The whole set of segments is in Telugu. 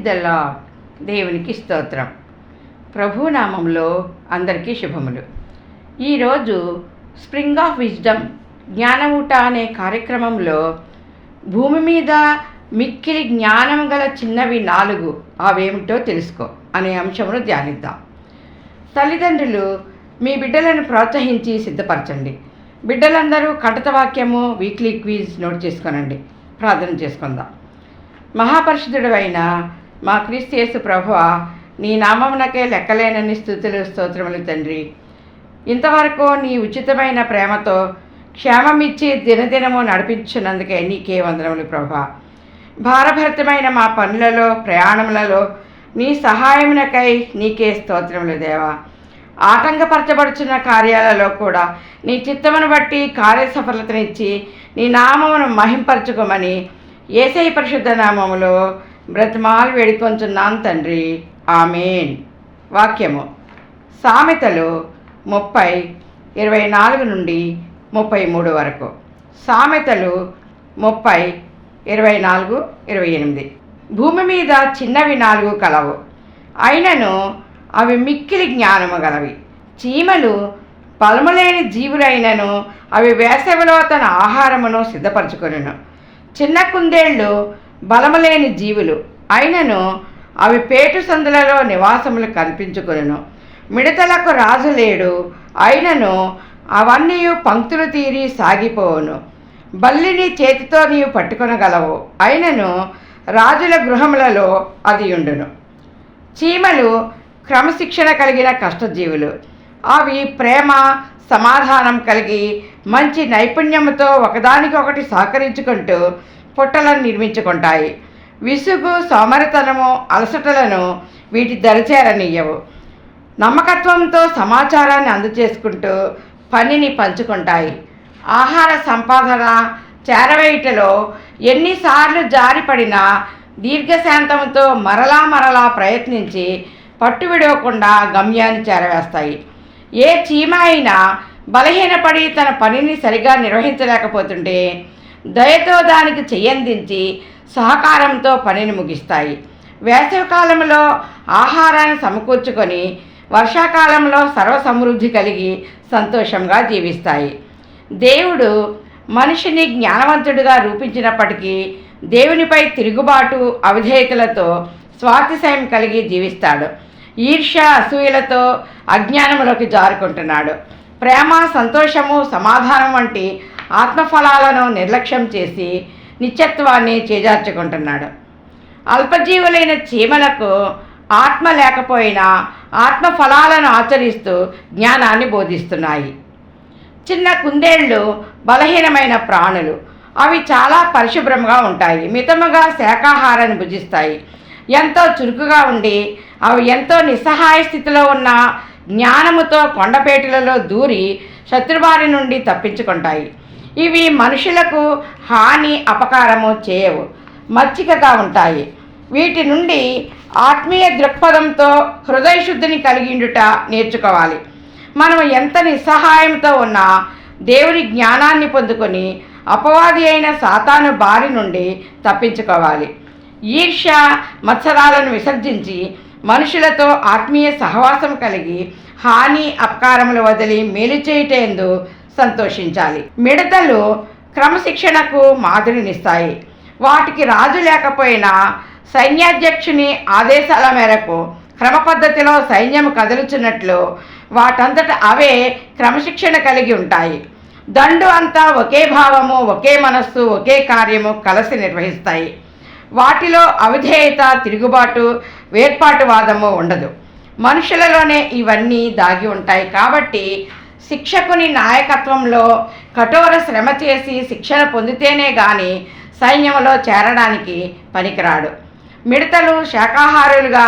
The lord. దేవునికి స్తోత్రం. ప్రభునామంలో అందరికీ శుభములు. ఈరోజు స్ప్రింగ్ ఆఫ్ విజ్డమ్ జ్ఞానమూట అనే కార్యక్రమంలో భూమి మీద మిక్కిలి జ్ఞానం గల చిన్నవి 4 అవేమిటో తెలుసుకో అనే అంశమును ధ్యానిద్దాం. తల్లిదండ్రులు మీ బిడ్డలను ప్రోత్సహించి సిద్ధపరచండి. బిడ్డలందరూ కంఠత వాక్యము వీక్లీ క్విజ్ నోట్ చేసుకోనండి. ప్రార్థన చేసుకుందాం. మహాపరిశుద్ధుడు అయిన మా క్రీస్తు యేసు ప్రభువా, నీ నామమునకే లెక్కలేనన్ని స్తుతులు స్తోత్రములు తండ్రి. ఇంతవరకు నీ ఉచితమైన ప్రేమతో క్షేమమిచ్చి దినదినము నడిపించినందుకే నీకే వందనములు ప్రభువా. భారభరితమైన మా పనులలో ప్రయాణములలో నీ సహాయమునకై నీకే స్తోత్రములు దేవా. ఆటంకపరచబడుచున్న కార్యాలలో కూడా నీ చిత్తమును బట్టి కార్యసఫలతనిచ్చి నీ నామమును మహింపరచుకోమని యేసయ్య పరిశుద్ధ నామములో బ్రతిమాలు వేడుకొంచున్నాను తండ్రి. ఆమేన్. వాక్యము సామెతలు 30:24 నుండి 33 వరకు. సామెతలు 30:24-28. భూమి మీద చిన్నవి 4 కలవు, అయినను అవి మిక్కిలి జ్ఞానము గలవి. చీమలు బలములేని జీవులైనను అవి వేసవిలో తన ఆహారమును సిద్ధపరచుకొనును. చిన్న కుందేళ్ళు బలములేని జీవులు, అయినను అవి పేటు సందులలో నివాసములు కల్పించుకొనును. మిడతలకు రాజు లేడు, అయినను అవన్నీ పంక్తులు తీరి సాగిపోవును. బల్లిని చేతితో నీవు పట్టుకొనగలవు, అయినను రాజుల గృహములలో అది ఉండును. చీమలు క్రమశిక్షణ కలిగిన కష్టజీవులు. అవి ప్రేమ సమాధానం కలిగి మంచి నైపుణ్యంతో ఒకదానికొకటి సహకరించుకుంటూ పుట్టలను నిర్మించుకుంటాయి. విసుగు, సోమరితనము, అలసటలను వీటి దరిచేరనియ్యవు. నమ్మకత్వంతో సమాచారాన్ని అందజేసుకుంటూ పనిని పంచుకుంటాయి. ఆహార సంపాదన చేరవేయుటలో ఎన్నిసార్లు జారిపడినా దీర్ఘశాంతంతో మరలా ప్రయత్నించి పట్టు విడవకుండా గమ్యాన్ని చేరవేస్తాయి. ఏ చీమ అయినా బలహీనపడి తన పనిని సరిగా నిర్వహించలేకపోతుంటే దయతో దానికి చెయ్యందించి సహకారంతో పనిని ముగిస్తాయి. వేసవికాలంలో ఆహారాన్ని సమకూర్చుకొని వర్షాకాలంలో సర్వసమృద్ధి కలిగి సంతోషంగా జీవిస్తాయి. దేవుడు మనిషిని జ్ఞానవంతుడిగా రూపించినప్పటికీ దేవునిపై తిరుగుబాటు, అవిధేయతలతో స్వాతిశయం కలిగి జీవిస్తాడు. ఈర్ష్య, అసూయలతో అజ్ఞానంలోకి జారుకుంటున్నాడు. ప్రేమ, సంతోషము, సమాధానం వంటి ఆత్మఫలాలను నిర్లక్ష్యం చేసి నిత్యత్వాన్ని చేజార్చుకుంటున్నాడు. అల్పజీవులైన చీమలకు ఆత్మ లేకపోయినా ఆత్మఫలాలను ఆచరిస్తూ జ్ఞానాన్ని బోధిస్తున్నాయి. చిన్న కుందేళ్ళు బలహీనమైన ప్రాణులు. అవి చాలా పరిశుభ్రంగా ఉంటాయి. మితముగా శాకాహారాన్ని భుజిస్తాయి. ఎంతో చురుకుగా ఉండి అవి ఎంతో నిస్సహాయ స్థితిలో ఉన్న జ్ఞానముతో కొండపేటలలో దూరి శత్రుబారి నుండి తప్పించుకుంటాయి. ఇవి మనుషులకు హాని, అపకారము చేయవు, మచ్చికగా ఉంటాయి. వీటి నుండి ఆత్మీయ దృక్పథంతో హృదయశుద్ధిని కలిగిండుట నేర్చుకోవాలి. మనం ఎంత నిస్సహాయంతో ఉన్నా దేవుని జ్ఞానాన్ని పొందుకొని అపవాది అయిన సాతాను బారి నుండి తప్పించుకోవాలి. ఈర్ష్య, మత్సరాలను విసర్జించి మనుషులతో ఆత్మీయ సహవాసం కలిగి హాని, అపకారములు వదిలి మేలు చేయుటందు సంతోషించాలి. మిడతలు క్రమశిక్షణకు మాదిరినిస్తాయి. వాటికి రాజు లేకపోయినా సైన్యాధ్యక్షుని ఆదేశాల మేరకు క్రమపద్ధతిలో సైన్యం కదులుచున్నట్లు వాటంతట అవే క్రమశిక్షణ కలిగి ఉంటాయి. దండు అంతా ఒకే భావము, ఒకే మనస్సు, ఒకే కార్యము కలిసి నిర్వహిస్తాయి. వాటిలో అవిధేయత, తిరుగుబాటు, వేర్పాటువాదము ఉండదు. మనుషులలోనే ఇవన్నీ దాగి ఉంటాయి. కాబట్టి శిక్షకుని నాయకత్వంలో కఠోర శ్రమ చేసి శిక్షణ పొందితేనే గాని సైన్యంలో చేరడానికి పనికిరాడు. మిడతలు శాకాహారులుగా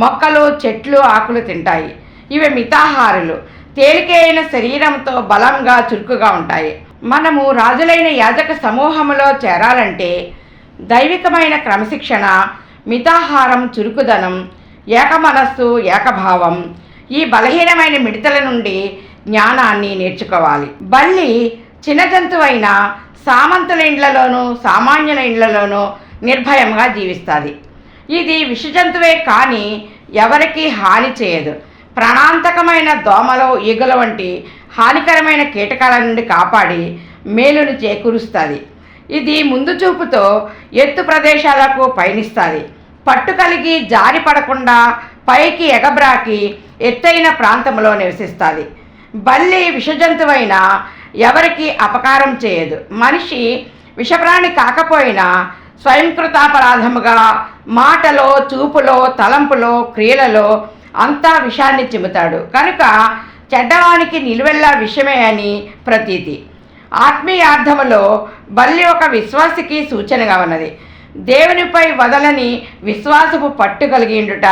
మొక్కలు, చెట్లు, ఆకులు తింటాయి. ఇవి మితాహారులు. తేలికైన శరీరంతో బలంగా, చురుకుగా ఉంటాయి. మనము రాజులైన యాజక సమూహంలో చేరాలంటే దైవికమైన క్రమశిక్షణ, మితాహారం, చురుకుదనం, ఏకమనస్సు, ఏకభావం, ఈ బలహీనమైన మిడతల నుండి జ్ఞానాన్ని నేర్చుకోవాలి. బల్లి చిన్న జంతువైన సామంతుల ఇండ్లలోనూ సామాన్యుల ఇండ్లలోనూ నిర్భయంగా జీవిస్తుంది. ఇది విషజంతువే కానీ ఎవరికీ హాని చేయదు. ప్రాణాంతకమైన దోమలు, ఈగల వంటి హానికరమైన కీటకాల నుండి కాపాడి మేలును చేకూరుస్తుంది. ఇది ముందు చూపుతో ఎత్తు ప్రదేశాలకు పయనిస్తుంది. పట్టు కలిగి జారి పడకుండా పైకి ఎగబ్రాకి ఎత్తైన ప్రాంతంలో నివసిస్తుంది. బల్లి విషజంతువైన ఎవరికి అపకారం చేయదు. మనిషి విషప్రాణి కాకపోయినా స్వయంకృతాపరాధముగా మాటలో, చూపులో, తలంపులో, క్రియలలో అంతా విషాన్ని చిమ్ముతాడు. కనుక చెడ్డవానికి నిలువెల్లా విషమే అని ప్రతీతి. ఆత్మీయార్థములో బల్లి ఒక విశ్వాసికి సూచనగా ఉన్నది. దేవునిపై వదలని విశ్వాసపు పట్టు కలిగిండుట,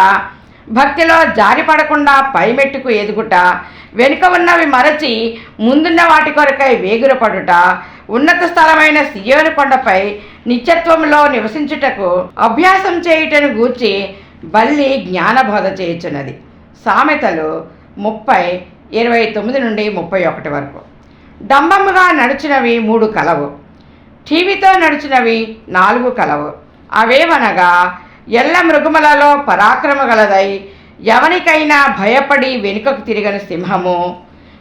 భక్తిలో జారిపడకుండా పైమెట్టుకు ఎదుగుట, వెనుక ఉన్నవి మరచి ముందున్న వాటి కొరకై వేగురపడుట, ఉన్నత స్థలమైన సియోను కొండపై నిత్యత్వంలో నివసించుటకు అభ్యాసం చేయుటను గూర్చి బల్లి జ్ఞానబోధ చేయుచున్నది. సామెతలు 30:29-31 వరకు. డంబముగా నడిచినవి 3 కలవు, టీవీతో నడిచినవి 4 కలవు. అవేమనగా ఎల్ల మృగములలో పరాక్రమ గలదై ఎవనికైనా భయపడి వెనుకకు తిరిగిన సింహము,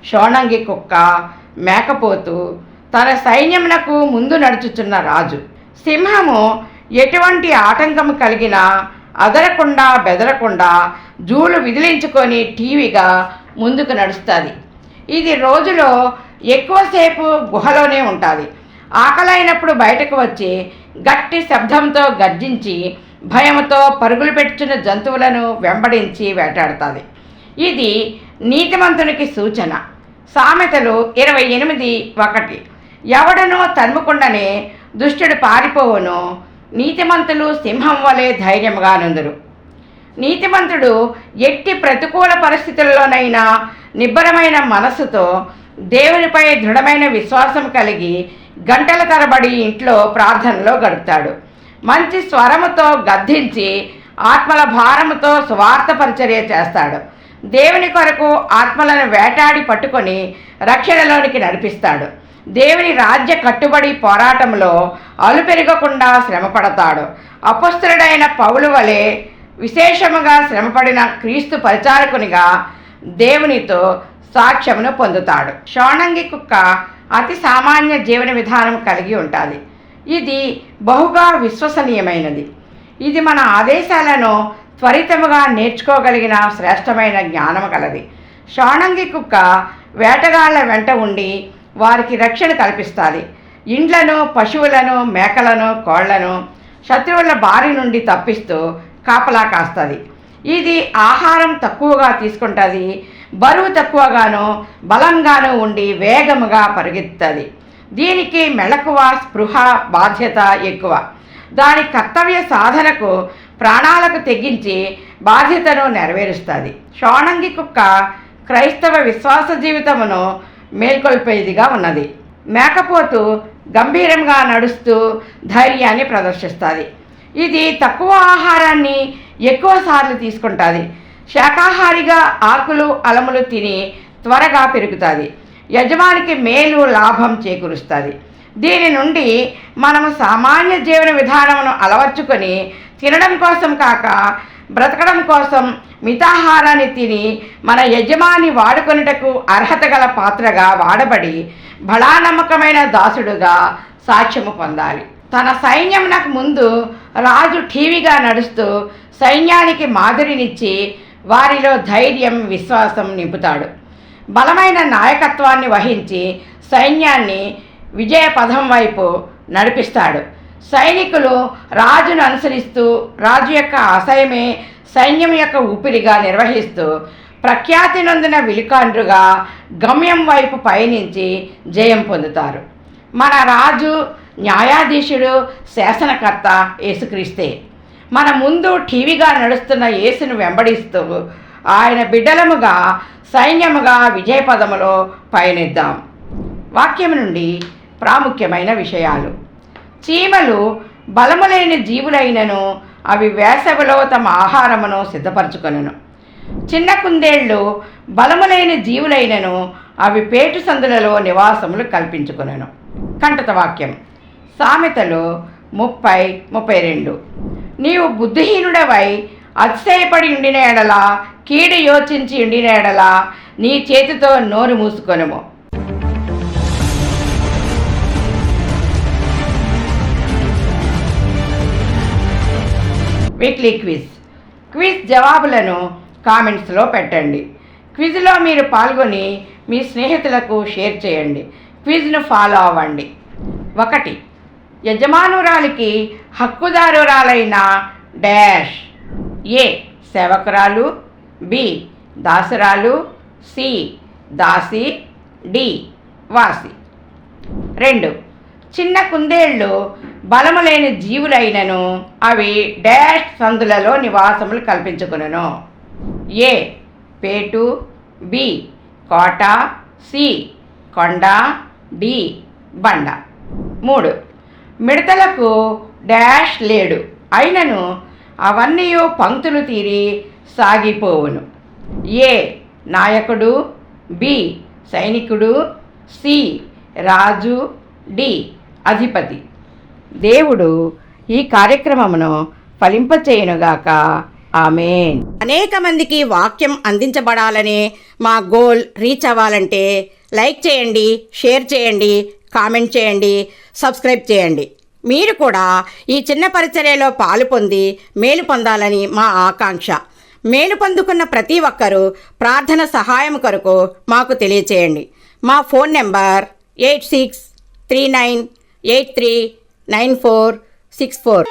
షోణంగి కుక్క, మేకపోతు, తన సైన్యమునకు ముందు నడుచుచున్న రాజు. సింహము ఎటువంటి ఆటంకము కలిగినా అదరకుండా బెదరకుండా జూలు విదిలించుకొని టీవీగా ముందుకు నడుస్తుంది. ఇది రోజులో ఎక్కువసేపు గుహలోనే ఉంటుంది. ఆకలైనప్పుడు బయటకు వచ్చి గట్టి శబ్దంతో గర్జించి భయంతో పరుగులు పెట్టుచున్న జంతువులను వెంబడించి వేటాడుతుంది. ఇది నీతిమంతునికి సూచన. సామెతలు 28:1. ఎవడనో తన్ముకుండానే దుష్టుడు పారిపోవును, నీతిమంతులు సింహం వలె ధైర్యంగా నుందురు. నీతిమంతుడు ఎట్టి ప్రతికూల పరిస్థితుల్లోనైనా నిబ్బరమైన మనస్సుతో దేవునిపై దృఢమైన విశ్వాసం కలిగి గంటల తరబడి ఇంట్లో ప్రార్థనలో గడుపుతాడు. మంచి స్వరముతో గద్దించి ఆత్మల భారముతో సువార్త పరిచర్య చేస్తాడు. దేవుని కొరకు ఆత్మలను వేటాడి పట్టుకొని రక్షణలోనికి నడిపిస్తాడు. దేవుని రాజ్య కట్టుబడి పోరాటంలో అలుపెరగకుండా శ్రమపడతాడు. అపొస్తలుడైన పౌలు వలె విశేషముగా శ్రమపడిన క్రీస్తు పరిచారకునిగా దేవునితో సాక్ష్యమును పొందుతాడు. షోణంగి కుక్క అతి సామాన్య జీవన విధానం కలిగి ఉంటుంది. ఇది బహుగా విశ్వసనీయమైనది. ఇది మన ఆదేశాలను త్వరితముగా నేర్చుకోగలిగిన శ్రేష్టమైన జ్ఞానము కలది. షోణంగి కుక్క వేటగాళ్ల వెంట ఉండి వారికి రక్షణ కల్పిస్తుంది. ఇండ్లను, పశువులను, మేకలను, కోళ్లను శత్రువుల బారి నుండి తప్పిస్తూ కాపలా కాస్తుంది. ఇది ఆహారం తక్కువగా తీసుకుంటుంది, బరువు తక్కువగాను బలంగాను ఉండి వేగముగా పరిగెత్తుతుంది. దీనికి మెళకువ, స్పృహ, బాధ్యత ఎక్కువ. దాని కర్తవ్య సాధనకు ప్రాణాలకు తెగించి బాధ్యతను నెరవేరుస్తుంది. షోణంగి కుక్క క్రైస్తవ విశ్వాస జీవితమును మేల్కొల్పేదిగా ఉన్నది. మేకపోతు గంభీరంగా నడుస్తూ ధైర్యాన్ని ప్రదర్శిస్తుంది. ఇది తక్కువ ఆహారాన్ని ఎక్కువసార్లు తీసుకుంటుంది. శాకాహారిగా ఆకులు, అలములు తిని త్వరగా పెరుగుతుంది. యజమానికి మేలు, లాభం చేకూరుస్తుంది. దీని నుండి మనము సామాన్య జీవన విధానమును అలవర్చుకొని తినడం కోసం కాక బ్రతకడం కోసం మితాహారాన్ని తిని మన యజమాని వాడుకొనుటకు అర్హత గల పాత్రగా వాడబడి బలానమ్మకమైన దాసుడుగా సాక్ష్యము పొందాలి. తన సైన్యమునకు ముందు రాజు టీవీగా నడుస్తూ సైన్యానికి మాదిరినిచ్చి వారిలో ధైర్యం, విశ్వాసం నింపుతాడు. బలమైన నాయకత్వాన్ని వహించి సైన్యాన్ని విజయ పథం వైపు నడిపిస్తాడు. సైనికులు రాజును అనుసరిస్తూ రాజు యొక్క ఆశయమే సైన్యం యొక్క ఊపిరిగా నిర్వహిస్తూ ప్రఖ్యాతి నొందిన విలుకాండ్రుగా గమ్యం వైపు పయనించి జయం పొందుతారు. మన రాజు, న్యాయాధీశుడు, శాసనకర్త యేసుక్రీస్తే. మన ముందు టీవీగా నడుస్తున్న యేసును వెంబడిస్తూ ఆయన బిడ్డలముగా, సైన్యముగా విజయపదములో పయనిద్దాం. వాక్యం నుండి ప్రాముఖ్యమైన విషయాలు. చీమలు బలములేని జీవులైనను అవి వేసవిలో తమ ఆహారమును సిద్ధపరచుకొనును. చిన్న కుందేళ్ళు బలములేని జీవులైనను అవి పేటు సందులలో నివాసములు కల్పించుకొనును. కంటత వాక్యం. సామెతలు 30:32. నీవు బుద్ధిహీనుడవై అతిశయపడి ఉండిన ఎడల, కీడు యోచించి ఉండిన ఎడల నీ చేతితో నోరు మూసుకొనుము. వీక్లీ క్విజ్ జవాబులను కామెంట్స్లో పెట్టండి. క్విజ్లో మీరు పాల్గొని మీ స్నేహితులకు షేర్ చేయండి. క్విజ్ను ఫాలో అవ్వండి. 1. యజమానురాలికి హక్కుదారురాలైన డాష్. ఏ సేవకురాలు, బి దాసురాలు, సి దాసి, డి వాసి. 2. చిన్న కుందేళ్ళు బలము లేని జీవులైనను అవి డాష్ సందులలో నివాసములు కల్పించుకును. ఏ పేటు, బి కోట, సి కొండ, డి బండ. 3. మిడతలకు డాష్ లేడు, అయినను అవన్నీ పంక్తులు తీరి సాగిపోవును. ఏ నాయకుడు, బి సైనికుడు, సి రాజు, డి అధిపతి. దేవుడు ఈ కార్యక్రమమును ఫలింపచేయునుగాక. ఆమేన్. అనేక మందికి వాక్యం అందించబడాలనే మా గోల్ రీచ్ అవ్వాలంటే లైక్ చేయండి, షేర్ చేయండి, కామెంట్ చేయండి, సబ్స్క్రైబ్ చేయండి. మీరు కూడా ఈ చిన్న పరిచర్యలో పాలు పొంది మేలు పొందాలని మా ఆకాంక్ష. మేలు పొందుకున్న ప్రతి ఒక్కరూ ప్రార్థన సహాయం కొరకు మాకు తెలియచేయండి. మా phone number 8639839464.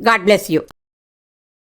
God bless you.